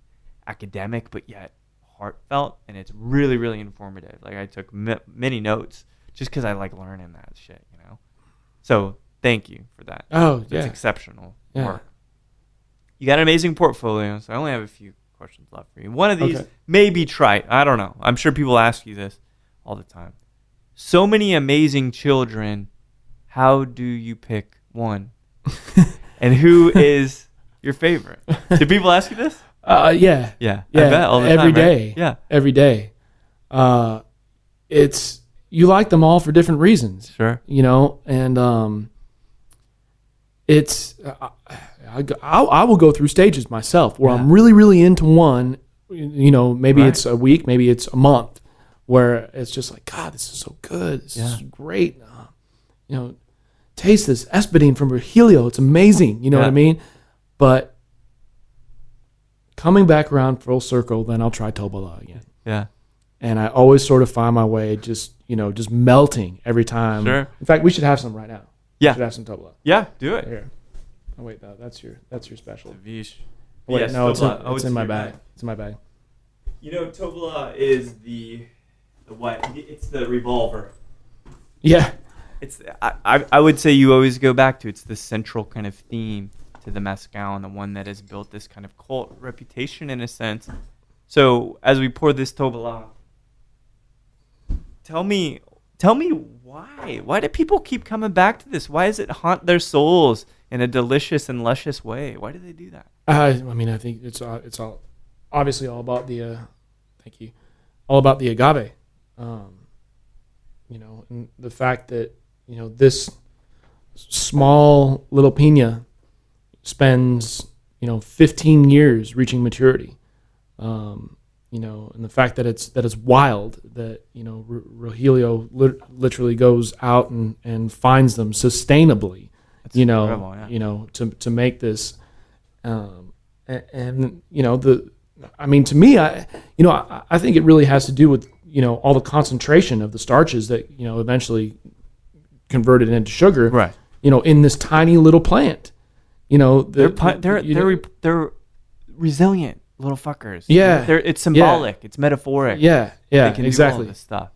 academic, but yet heartfelt, and it's really, really informative. Like I took many notes just because I like learning that shit, you know. So thank you for that. That's exceptional work. You got an amazing portfolio, so I only have a few questions left for you. One of these may be trite. I don't know. I'm sure people ask you this all the time. So many amazing children. How do you pick one? And who is your favorite? Do people ask you this? Yeah. I bet all the every time, day. Right? Yeah. Every day. It's you like them all for different reasons. Sure. You know, and it's I will go through stages myself where I'm really, really into one. You know, maybe it's a week, maybe it's a month, where it's just like, God, this is so good. This is great. You know, taste this espadine from Virgilio. It's amazing. You know what I mean? But coming back around full circle, then I'll try Tobola again. Yeah. And I always sort of find my way just melting every time. Sure. In fact, we should have some right now. Yeah. We should have some Tobola. Yeah, do it. Here. Oh, wait, no, that's your special. Vish. Wait, yes, no, Tobola. it's in my bag. It's in my bag. You know, Tobola is the what? It's the revolver. Yeah. It's I would say you always go back to it's the central kind of theme to the Mezcal and the one that has built this kind of cult reputation in a sense. So as we pour this Tobola, tell me why? Why do people keep coming back to this? Why does it haunt their souls in a delicious and luscious way? Why do they do that? I mean, I think it's all obviously all about the all about the agave. You know, and the fact that, you know, this small little piña spends, 15 years reaching maturity. You know, and the fact that it's wild, that, Rogelio literally goes out and finds them sustainably, That's incredible, yeah. To make this, and to me, I think it really has to do with, all the concentration of the starches that, eventually converted into sugar, right? In this tiny little plant, they're resilient little fuckers. Yeah, it's symbolic. Yeah. It's metaphoric. Yeah, they can exactly. Do all this stuff.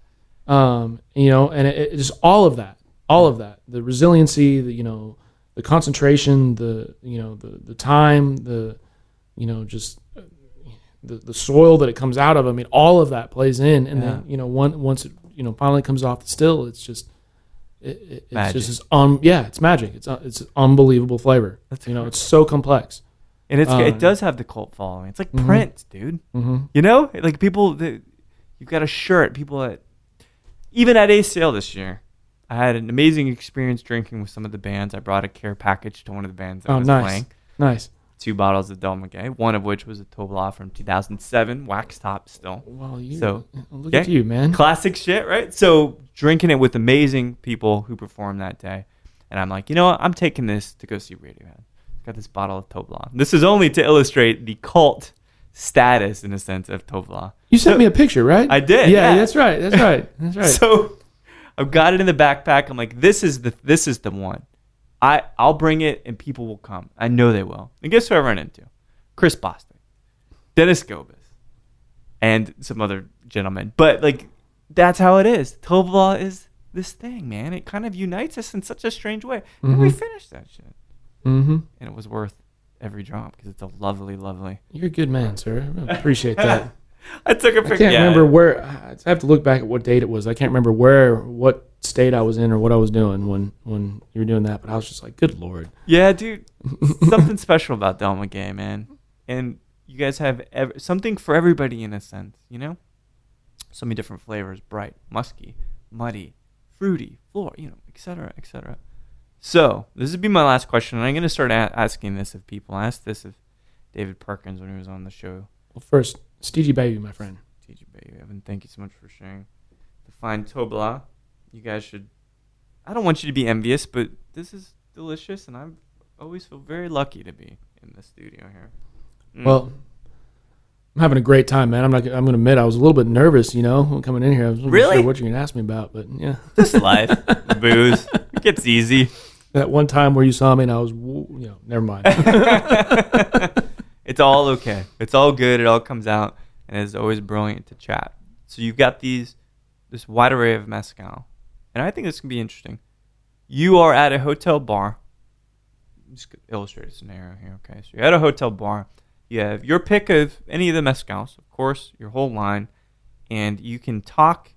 And it just all of that, the resiliency, the concentration, the time, just the soil that it comes out of. I mean, all of that plays in, and then once it finally comes off the still, it's just it's magic. Just it's magic. It's unbelievable flavor. It's so complex. And it does have the cult following. It's like Prince, dude. Mm-hmm. Like people, you've got a shirt. People even at ACL this year, I had an amazing experience drinking with some of the bands. I brought a care package to one of the bands that I was playing. Nice. 2 bottles of Del Maguey, one of which was a Tobola from 2007, wax top still. Well, look at you, man. Classic shit, right? So drinking it with amazing people who performed that day. And I'm like, you know what? I'm taking this to go see Radiohead. Got this bottle of Tobola. This is only to illustrate the cult status, in a sense, of Tobola. You sent me a picture, right? I did. Yeah, that's right. So I've got it in the backpack. I'm like, this is the one. I'll bring it and people will come. I know they will. And guess who I run into? Chris Bostic, Dennis Gobis, and some other gentlemen. But that's how it is. Tobola is this thing, man. It kind of unites us in such a strange way. And we finished that shit. Mm-hmm. And it was worth every drop because it's a lovely, lovely. You're a good man, sir. I appreciate that. I took a picture. I can't remember where. I have to look back at what date it was. I can't remember what state I was in or what I was doing when you were doing that. But I was just like, good Lord. Yeah, dude. Something special about Del Maguey, man. And you guys have something for everybody in a sense, So many different flavors: bright, musky, muddy, fruity, floral, et cetera, et cetera. So this would be my last question, and I'm going to start asking this of people. I asked this of David Perkins when he was on the show. Well, first, Steegy Baby, my friend. Steegy Baby, Evan, thank you so much for sharing the fine Tobla. You guys should. I don't want you to be envious, but this is delicious, and I always feel very lucky to be in the studio here. Well, I'm having a great time, man. I'm going to admit I was a little bit nervous, coming in here. I wasn't sure what you're going to ask me about, but yeah. Just life, booze. It gets easy. That one time where you saw me and I was, never mind. It's all okay. It's all good. It all comes out, and it's always brilliant to chat. So you've got this wide array of mezcal, and I think this can be interesting. You are at a hotel bar. Just illustrate a scenario here, okay? So you're at a hotel bar. You have your pick of any of the mezcals, of course, your whole line, and you can talk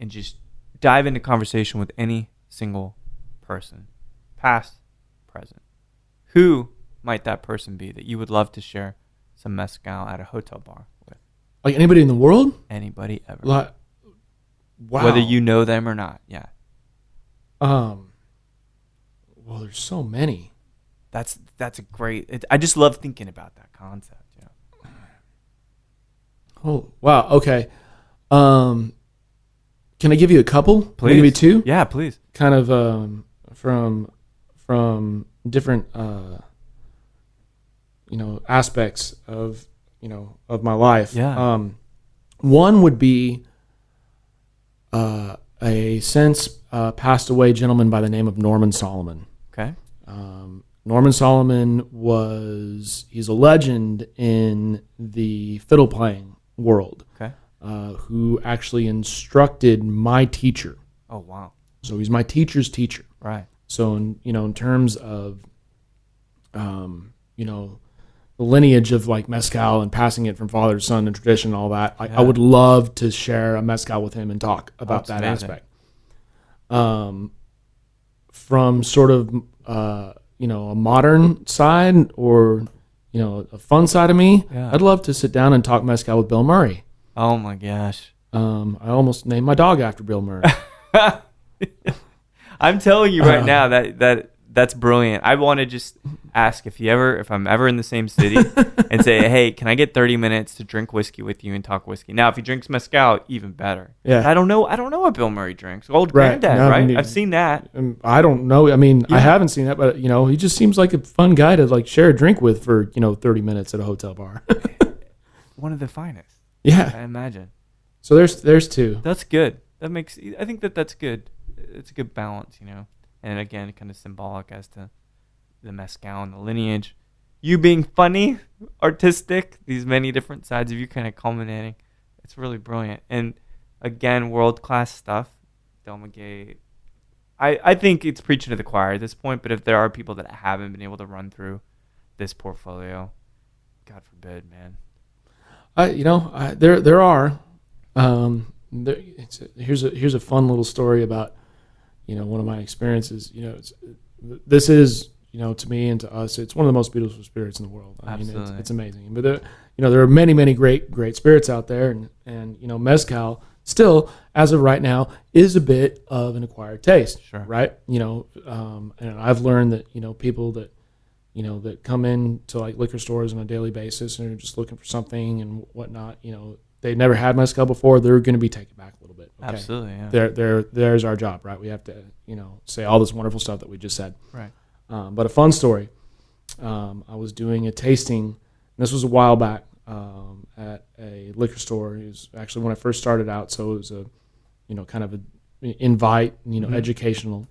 and just dive into conversation with any single person, past, present. Who might that person be that you would love to share some mezcal at a hotel bar with? Like anybody in the world? Anybody ever. Wow. Whether you know them or not, yeah. Well, there's so many. That's a great. I just love thinking about that concept. Yeah. Oh wow. Okay. Can I give you a couple? Please. Can I give you two? Yeah, please. Kind of from different aspects of my life. Yeah. One would be a since passed away gentleman by the name of Norman Solomon. Okay. Norman Solomon he's a legend in the fiddle playing world. Okay. Who actually instructed my teacher. Oh, wow. So he's my teacher's teacher. Right. So in terms of the lineage of like mezcal and passing it from father to son and tradition and all that, I would love to share a mezcal with him and talk about that amazing. aspect. From sort of a modern side or a fun side of me, I'd love to sit down and talk mezcal with Bill Murray. Oh my gosh. I almost named my dog after Bill Murray. I'm telling you right now that's brilliant. I want to just ask if I'm ever in the same city and say, hey, can I get 30 minutes to drink whiskey with you and talk whiskey? Now, if he drinks mezcal, even better. Yeah. I don't know what Bill Murray drinks. Old Granddad, no, right? I've seen that. I don't know. I mean, I haven't seen that, but he just seems like a fun guy to like share a drink with for 30 minutes at a hotel bar. One of the finest. Yeah, I imagine. So there's two. That's good. I think that's good. It's a good balance, and again, kind of symbolic as to the mezcal and the lineage. You being funny, artistic, these many different sides of you kind of culminating. It's really brilliant. And again, world-class stuff. Del Maguey. I think it's preaching to the choir at this point, but if there are people that haven't been able to run through this portfolio, God forbid, man. There are. Here's a fun little story about one of my experiences. This is to me and to us, it's one of the most beautiful spirits in the world. I mean, it's amazing. But there are many great spirits out there, and mezcal still, as of right now, is a bit of an acquired taste. Sure. Right. And I've learned that people that that come in to like liquor stores on a daily basis and are just looking for something and whatnot, they've never had mezcal before, they're going to be taken back a little bit. Okay? Absolutely, yeah. There's our job, right? We have to, say all this wonderful stuff that we just said. Right. But a fun story. I was doing a tasting, and this was a while back at a liquor store. It was actually when I first started out, so it was a, kind of an invite, educational.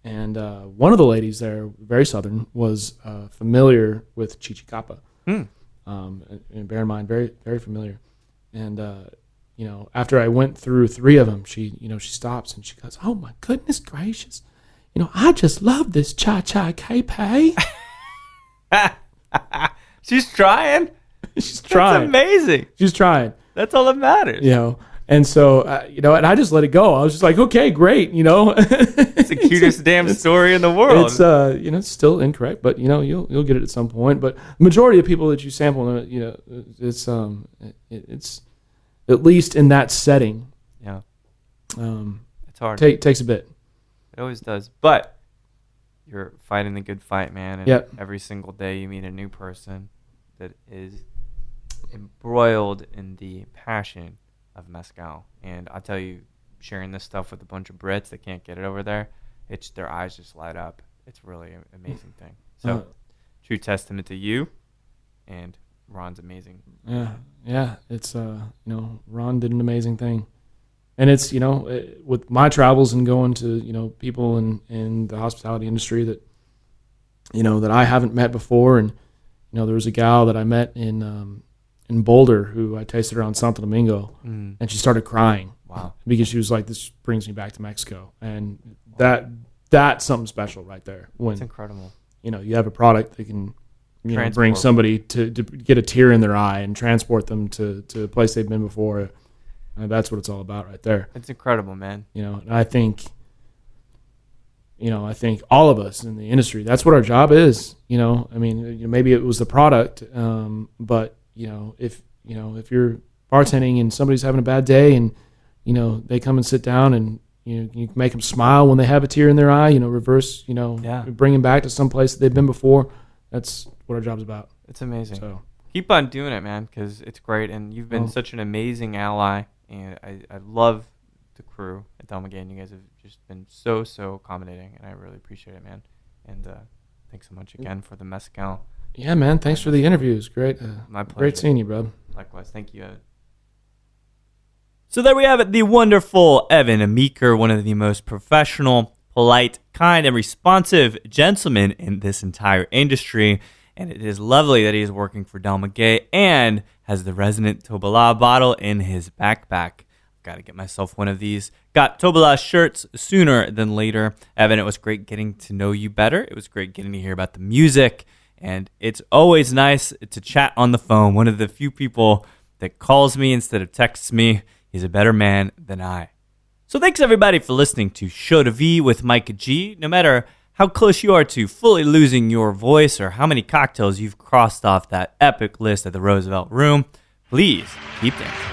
And one of the ladies there, very southern, was familiar with Chichicapa. And bear in mind, very, very familiar. And, after I went through 3 of them, she stops and she goes, "Oh, my goodness gracious. I just love this cha-cha cape." She's trying. She's trying. That's amazing. She's trying. That's all that matters. And so, and I just let it go. I was just like, okay, great, It's the cutest damn story in the world. It's, it's still incorrect, but, you'll get it at some point. But the majority of people that you sample, it's at least in that setting. Yeah. It's hard. Takes a bit. It always does. But you're fighting the good fight, man. And yep. every single day you meet a new person that is embroiled in the passion of Mezcal. And I'll tell you, sharing this stuff with a bunch of Brits that can't get it over there, their eyes just light up. It's really an amazing thing. So, true testament to you, and Ron's amazing. Yeah. It's Ron did an amazing thing, and it's with my travels and going to people in the hospitality industry that that I haven't met before, and there was a gal that I met in Boulder who I tasted her on Santo Domingo, and she started crying. Wow! Because she was like, "This brings me back to Mexico," and that's something special right there. When it's incredible. You have a product that can bring somebody to get a tear in their eye and transport them to a place they've been before. That's what it's all about right there. It's incredible, man. And I think all of us in the industry, that's what our job is. Maybe it was the product, but if you're bartending and somebody's having a bad day and they come and sit down and you can make them smile when they have a tear in their eye, reverse, bring them back to some place that they've been before. That's what our job's about. It's amazing. So keep on doing it, man, because it's great. And you've been such an amazing ally. And I love the crew at Del Maguey. You guys have just been so accommodating. And I really appreciate it, man. And thanks so much again for the Mezcal. Yeah, man. Thanks for the interview. It was great. My pleasure. Great seeing you, bro. Likewise. Thank you, Ed. So there we have it, the wonderful Evan Meeker, one of the most professional, polite, kind, and responsive gentlemen in this entire industry. And it is lovely that he is working for Del Maguey and has the resonant Tobala bottle in his backpack. Got to get myself one of these. Got Tobala shirts sooner than later. Evan, it was great getting to know you better. It was great getting to hear about the music. And it's always nice to chat on the phone. One of the few people that calls me instead of texts me. He's a better man than I. So thanks everybody for listening to Show to V with Mike G. No matter how close you are to fully losing your voice or how many cocktails you've crossed off that epic list at the Roosevelt Room, please keep dancing.